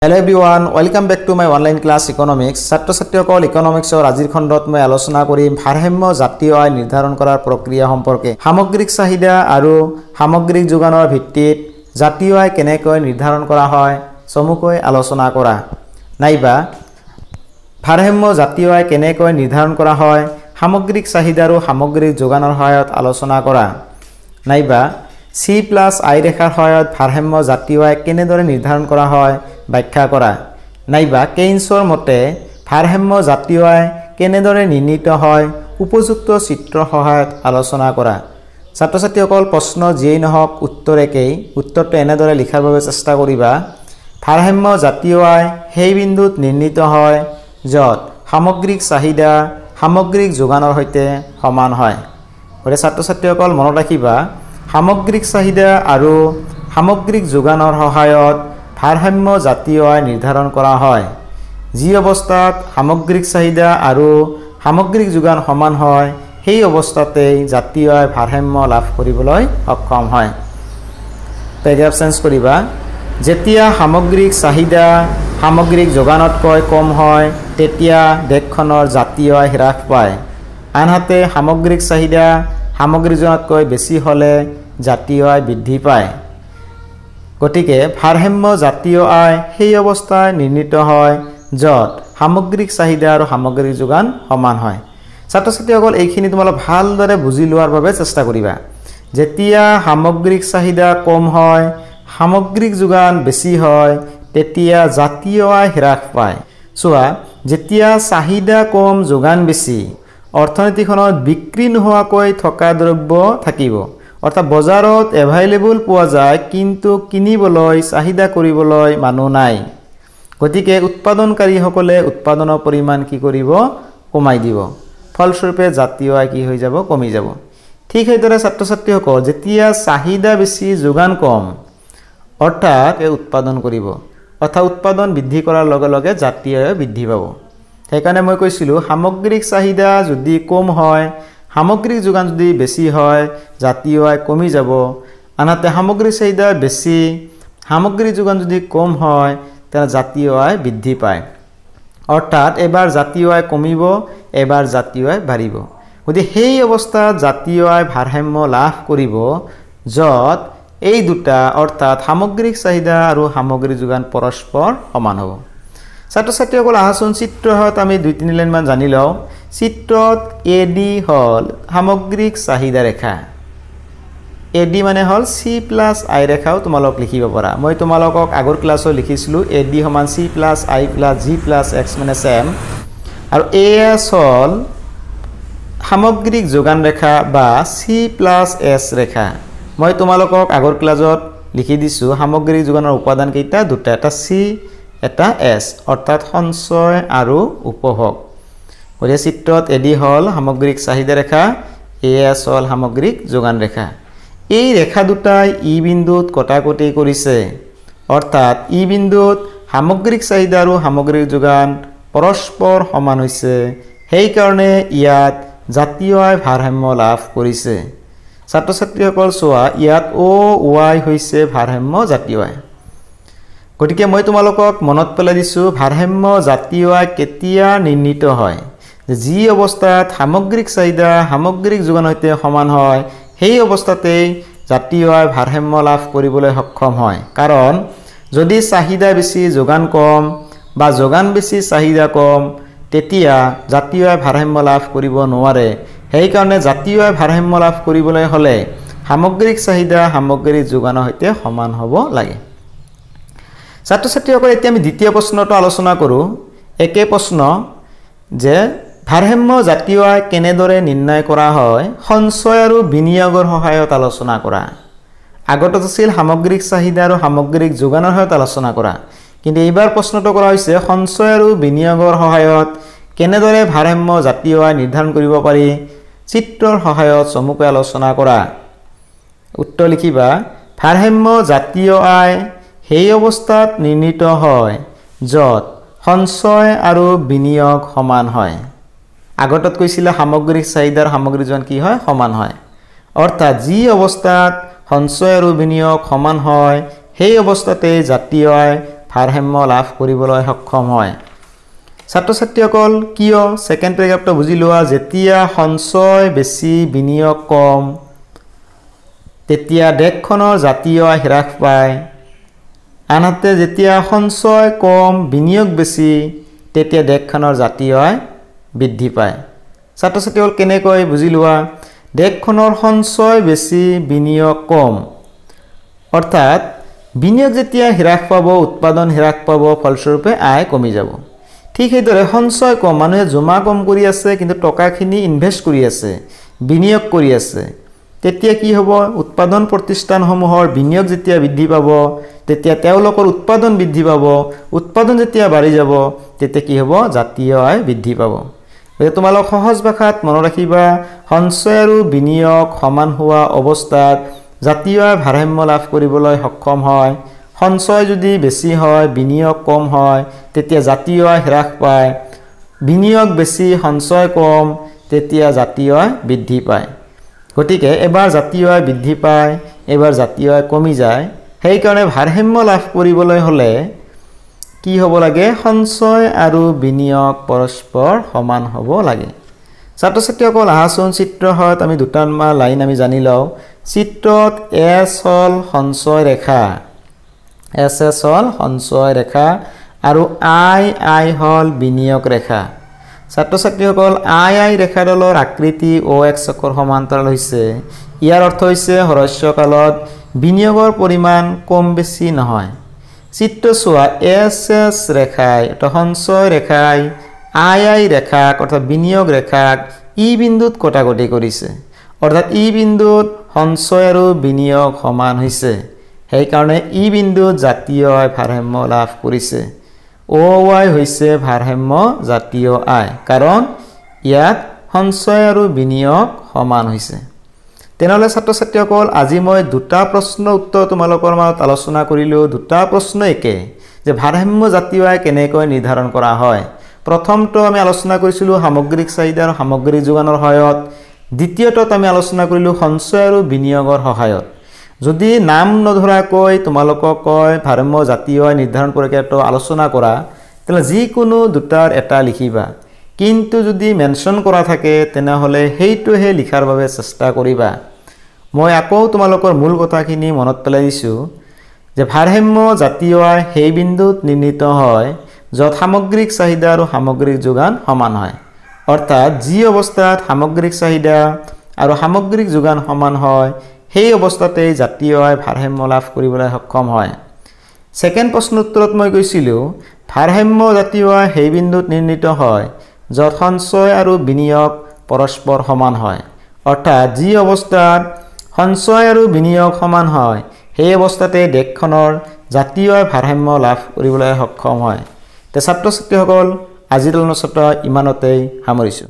Hello everyone, welcome back to my online class Economics. ছাত্ৰ-ছাত্ৰীসকল ইকনমিক্সৰ আজিৰ খণ্ডত মই আলোচনা কৰিম ভাৰসাম্য জাতীয় আয় নিৰ্ধাৰণ কৰাৰ প্ৰক্ৰিয়া সম্পৰ্কে। সামগ্ৰিক চাহিদা আৰু সামগ্ৰিক যোগানৰ ভিত্তিত জাতীয় আয় কেনেকৈ নিৰ্ধাৰণ কৰা হয় চমুকৈ আলোচনা কৰা। নাইবা ভাৰসাম্য জাতীয় আয় কেনেকৈ নিৰ্ধাৰণ কৰা হয় সামগ্ৰিক চাহিদা আৰু সামগ্ৰিক যোগানৰ সহায়ত আলোচনা কৰা। নাইবা C+I ৰেখাৰ সহায়ত ভাৰসাম্য জাতীয় আয় কেনেদৰে নিৰ্ধাৰণ কৰা হয় ব্যাখ্যা কৰা। নাইবা কেইন্সৰ মতে ভাৰসাম্য জাতীয় আয় কেনেদৰে নিৰ্ণীত হয় উপযুক্ত চিত্ৰৰ সহায়ত আলোচনা কৰা। ছাত্ৰ-ছাত্ৰীসকল প্ৰশ্ন যিয়েই নহওক উত্তৰ একেই। উত্তৰটো এনেদৰে লিখাৰ বাবে চেষ্টা কৰিবা। ভাৰসাম্য জাতীয় আয় সেই বিন্দুত নিৰ্ণীত হয় য'ত সামগ্ৰিক চাহিদা সামগ্ৰিক যোগানৰ সৈতে সমান হয়। গতিকে ছাত্ৰ-ছাত্ৰীসকল মনত ৰাখিবা সামগ্ৰিক চাহিদা আৰু সামগ্ৰিক যোগানৰ সহায়ত ভাৰসাম্য জাতীয় আয় নিৰ্ধাৰণ কৰা হয়। যি অৱস্থাত সামগ্ৰিক চাহিদা আৰু সামগ্ৰিক যোগান সমান হয় সেই অৱস্থাতেই জাতীয় আয় ভাৰসাম্য লাভ কৰিবলৈ সক্ষম হয়। পেৰাগ্ৰাফ চেঞ্জ কৰিবা। যেতিয়া সামগ্ৰিক চাহিদা সামগ্ৰিক যোগানতকৈ কম হয় তেতিয়া দেশখনৰ জাতীয় আয় হ্ৰাস পায়। আনহাতে সামগ্ৰিক চাহিদা সামগ্ৰিক যোগানতকৈ বেছি হ'লে জাতীয় আয় বৃদ্ধি পায়। গতিকে ভাৰসাম্য জাতীয় আয় সেই অৱস্থায় নিৰ্ণীত হয় য'ত সামগ্ৰিক চাহিদা আৰু সামগ্ৰিক যোগান সমান হয়। ছাত্ৰ-ছাত্ৰীসকল এইখিনি তোমালোক ভালদৰে বুজি লোৱাৰ বাবে চেষ্টা কৰিবা। যেতিয়া সামগ্ৰিক চাহিদা কম হয় সামগ্ৰিক যোগান বেছি হয় তেতিয়া জাতীয় আয় হ্ৰাস পায়। চোৱা, যেতিয়া চাহিদা কম যোগান বেছি অৰ্থনীতিখনত বিক্ৰী নোহোৱাকৈ থকা দ্ৰব্য থাকিব। অৰ্থাৎ বজাৰত এভেইলেবল পোৱা যায় কিন্তু কিনিবলৈ চাহিদা কৰিবলৈ মানুহ নাই। গতিকে উৎপাদনকাৰীসকলে উৎপাদনৰ পৰিমাণ কি কৰিব কমাই দিব। ফলস্বৰূপে জাতীয় আয় কি হৈ যাব কমি যাব। ঠিক সেইদৰে ছাত্ৰ-ছাত্ৰীসকল যেতিয়া চাহিদা বেছি যোগান কম অৰ্থাৎ উৎপাদন কৰিব। অৰ্থাৎ উৎপাদন বৃদ্ধি কৰাৰ লগে লগে জাতীয় আয় বৃদ্ধি পাব। সেইকাৰণে মই কৈছিলোঁ সামগ্ৰিক চাহিদা যদি কম হয় সামগ্ৰিক যোগান যদি বেছি হয় জাতীয় আয় কমি যাব। আনহাতে সামগ্ৰিক চাহিদা বেছি সামগ্ৰিক যোগান যদি কম হয় তেনে জাতীয় আয় বৃদ্ধি পায়। অৰ্থাৎ এবাৰ জাতীয় আয় কমিব এবাৰ জাতীয় আয় বাঢ়িব। গতিকে সেই অৱস্থাত জাতীয় আয় ভাৰসাম্য লাভ কৰিব য'ত এই দুটা অৰ্থাৎ সামগ্ৰিক চাহিদা আৰু সামগ্ৰিক যোগান পৰস্পৰ সমান হ'ব। ছাত্ৰ-ছাত্ৰীসকল আহাচোন চিত্ৰৰ সহায়ত আমি 2-3 লাইনমান জানি লওঁ। চিত্ৰত AD হ'ল সামগ্ৰিক চাহিদা ৰেখা। AD মানে হ'ল C+I ৰেখাও তোমালোক লিখিব পাৰা। মই তোমালোকক আগৰ ক্লাছত লিখিছিলোঁ AD সমান C+I + G + X মানে চেম। আৰু AS হ'ল সামগ্ৰিক যোগান ৰেখা বা C+S ৰেখা। মই তোমালোকক আগৰ ক্লাছত লিখি দিছোঁ সামগ্ৰিক যোগানৰ উপাদান কেইটা দুটা, এটা C এটা S অৰ্থাৎ সঞ্চয় আৰু উপভোগ। গতিকে চিত্ৰত AD হ'ল সামগ্ৰিক চাহিদা ৰেখা AS হ'ল সামগ্ৰিক যোগান ৰেখা। এই ৰেখা দুটাই ই বিন্দুত কটাকটি কৰিছে। অৰ্থাৎ ই বিন্দুত সামগ্ৰিক চাহিদা আৰু সামগ্ৰিক যোগান পৰস্পৰ সমান হৈছে। সেইকাৰণে ইয়াত জাতীয় আয় ভাৰসাম্য লাভ কৰিছে। ছাত্ৰ-ছাত্ৰীসকল চোৱা, ইয়াত OY হৈছে ভাৰসাম্য জাতীয় আয়। গতিকে মই তোমালোকক মনত পেলাই দিছোঁ ভাৰসাম্য জাতীয় আয় কেতিয়া নিৰ্ণীত হয়। যি অৱস্থাত সামগ্ৰিক চাহিদা সামগ্ৰিক যোগানৰ সৈতে সমান হয় সেই অৱস্থাতেই জাতীয় আয় ভাৰসাম্য লাভ কৰিবলৈ সক্ষম হয়। কাৰণ যদি চাহিদা বেছি যোগান কম বা যোগান বেছি চাহিদা কম তেতিয়া জাতীয় আয় ভাৰসাম্য লাভ কৰিব নোৱাৰে। সেইকাৰণে জাতীয় আয় ভাৰসাম্য লাভ কৰিবলৈ হ'লে সামগ্ৰিক চাহিদা সামগ্ৰিক যোগানৰ সৈতে সমান হ'ব লাগে। ছাত্ৰ-ছাত্ৰীসকলে এতিয়া আমি দ্বিতীয় প্ৰশ্নটো আলোচনা কৰোঁ। একে প্ৰশ্ন যে ভাৰসাম্য জাতীয় আয় কেনেদৰে নিৰ্ণয় কৰা হয় সঞ্চয় আৰু বিনিয়োগৰ সহায়ত আলোচনা কৰা। আগত আছিল সামগ্ৰিক চাহিদা আৰু সামগ্ৰিক যোগানৰ সহায়ত আলোচনা কৰা, কিন্তু এইবাৰ প্ৰশ্নটো কৰা হৈছে সঞ্চয় আৰু বিনিয়োগৰ সহায়ত কেনেদৰে ভাৰসাম্য জাতীয় আয় নিৰ্ধাৰণ কৰিব পাৰি চিত্ৰৰ সহায়ত চমুকৈ আলোচনা কৰা। উত্তৰ লিখিবা। ভাৰসাম্য জাতীয় আয় সেই অৱস্থাত নিৰ্ণীত হয় য'ত সঞ্চয় আৰু বিনিয়োগ সমান হয়। আগতত কৈছিলে সামগ্ৰিক চাহিদাৰ সামগ্ৰিক যোগান কি হয় সমান হয়। অৰ্থাৎ যি অৱস্থাত সঞ্চয় আৰু বিনিয়োগ সমান হয় সেই অৱস্থাতে জাতীয় আয় ভাৰসাম্য লাভ কৰিবলৈ সক্ষম হয় ছাত্ৰ ছাত্ৰীসকল কিয় সেকেন্ড পেৰাগ্ৰাফটো বুজি লোৱা যেতিয়া সঞ্চয় বেছি বিনিয়োগ কম তেতিয়া দেশখনৰ জাতীয় আয় হ্ৰাস পায় আনহাতে যেতিয়া সঞ্চয় কম বিনিয়োগ বেছি তেতিয়া দেশখনৰ জাতীয় আয় বৃদ্ধি পায় ছাত্ৰ ছাত্ৰীসকল কেনেকৈ বুজি লোৱা দেশখনৰ সঞ্চয় বেছি বিনিয়োগ কম অৰ্থাৎ বিনিয়োগ যেতিয়া হ্ৰাস পাব উৎপাদন হ্ৰাস পাব ফলস্বৰূপে আয় কমি যাব ঠিক সেইদৰে সঞ্চয় কম মানুহে জমা কম কৰি আছে কিন্তু টকাখিনি ইনভেস্ট কৰি আছে বিনিয়োগ কৰি আছে তেতিয়া কি হ'ব উৎপাদন প্ৰতিষ্ঠানসমূহৰ বিনিয়োগ যেতিয়া বৃদ্ধি পাব তেতিয়া তেওঁলোকৰ উৎপাদন বৃদ্ধি পাব উৎপাদন যেতিয়া বাঢ়ি যাব তেতিয়া কি হ'ব জাতীয় আয় বৃদ্ধি পাব তোমালোক সহজ ভাষাত মনত ৰাখিবা সঞ্চয় আৰু বিনিয়োগ সমান হোৱা অৱস্থাত জাতীয় আয় ভাৰসাম্য লাভ কৰিবলৈ সক্ষম হয় সঞ্চয় যদি বেছি হয় বিনিয়োগ কম হয় তেতিয়া জাতীয় আয় হ্ৰাস পায় বিনিয়োগ বেছি সঞ্চয় কম তেতিয়া জাতীয় আয় বৃদ্ধি পায় গতিকে এবাৰ জাতীয় আয় বৃদ্ধি পায় এবাৰ জাতীয় আয় কমি যায় সেই কাৰণে ভাৰসাম্য লাভ কৰিবলৈ হলে কি হ'ব লাগে সঞ্চয় আৰু বিনিয়োগ পৰস্পৰ সমান হ'ব লাগে ছাত্ৰ ছাত্ৰীসকল আহাচোন চিত্ৰহত আমি দুটামান লাইন আমি জানি লওঁ চিত্ৰত এছ হল সঞ্চয় ৰেখা এছ এছ হল সঞ্চয় ৰেখা আৰু আই হল বিনিয়োগ ৰেখা ছাত্ৰ ছাত্ৰীসকল আই ৰেখাডালৰ আকৃতি OX অক্ষৰ সমান্তৰাল হৈছে ইয়াৰ অৰ্থ হৈছে হ্ৰস্বকালত বিনিয়োগৰ পৰিমাণ কম বেছি নহয় চিত্ৰ চোৱা এছ এছ ৰেখাই এটা সঞ্চয় ৰেখাই আই ৰেখাক অৰ্থাৎ বিনিয়োগ ৰেখাক ই বিন্দুত কটাকটি কৰিছে অৰ্থাৎ ই বিন্দুত সঞ্চয় আৰু বিনিয়োগ সমান হৈছে সেই কাৰণে ই বিন্দুত জাতীয় আয় ভাৰসাম্য লাভ কৰিছে OY হৈছে ভাৰসাম্য জাতীয় আয় কাৰণ ইয়াত সঞ্চয় আৰু বিনিয়োগ সমান হৈছে তেনেহলে ছাত্ৰ ছাত্ৰীসকল আজি মই দুটা প্ৰশ্ন উত্তৰ তোমালোকৰ মাজত আলোচনা কৰিলো দুটা প্ৰশ্ন একে যে ভাৰসাম্য জাতীয় আয় কেনেকৈ নিৰ্ধাৰণ কৰা হয় প্ৰথমটো আমি আলোচনা কৰিছিলো সামগ্ৰিক চাহিদা আৰু সামগ্ৰিক যোগানৰ সহায়ত দ্বিতীয়টোত আমি আলোচনা কৰিলো সঞ্চয় আৰু বিনিয়োগৰ সহায়ত যদি নাম নধৰাকৈ তোমালোকক কয় ভাৰসাম্য জাতীয় আয় নিৰ্ধাৰণ প্ৰক্ৰিয়াটো আলোচনা কৰা তেনে যিকোনো দুটাৰ এটা লিখিবা কিন্তু যদি মেনশন কৰা থাকে তেনেহলে হেইটোহে লিখাৰ বাবে চেষ্টা কৰিবা মই আকৌ তোমালোকৰ মূল কথাখিনি মনত পেলাই দিছো যে ভাৰসাম্য জাতীয় আয় সেই বিন্দুত নিৰ্ণিত হয় য'ত সামগ্ৰিক চাহিদা আৰু সামগ্ৰিক যোগান সমান হয় অৰ্থাৎ যি অৱস্থাত সামগ্ৰিক চাহিদা আৰু সামগ্ৰিক যোগান সমান হয় সেই অৱস্থাতে জাতীয় আয় ভাৰসাম্য লাভ কৰিবলৈ সক্ষম হয় সেকেন্ড প্ৰশ্ন উত্তৰত মই কৈছিলো ভাৰসাম্য জাতীয় আয় সেই বিন্দুত নিৰ্ণিত হয় য'ত সঞ্চয় আৰু বিনিয়োগ পৰস্পৰ সমান হয় অৰ্থাৎ যি অৱস্থাত সঞ্চয় আৰু বিনিয়োগ সমান হয় সেই অৱস্থাতে দেশখনৰ জাতীয় আয় ভাৰসাম্য লাভ কৰিবলৈ সক্ষম হয় তে ছাত্ৰ ছাত্ৰীসকল আজিৰ আলোচনা ইমানতেই সামৰিছো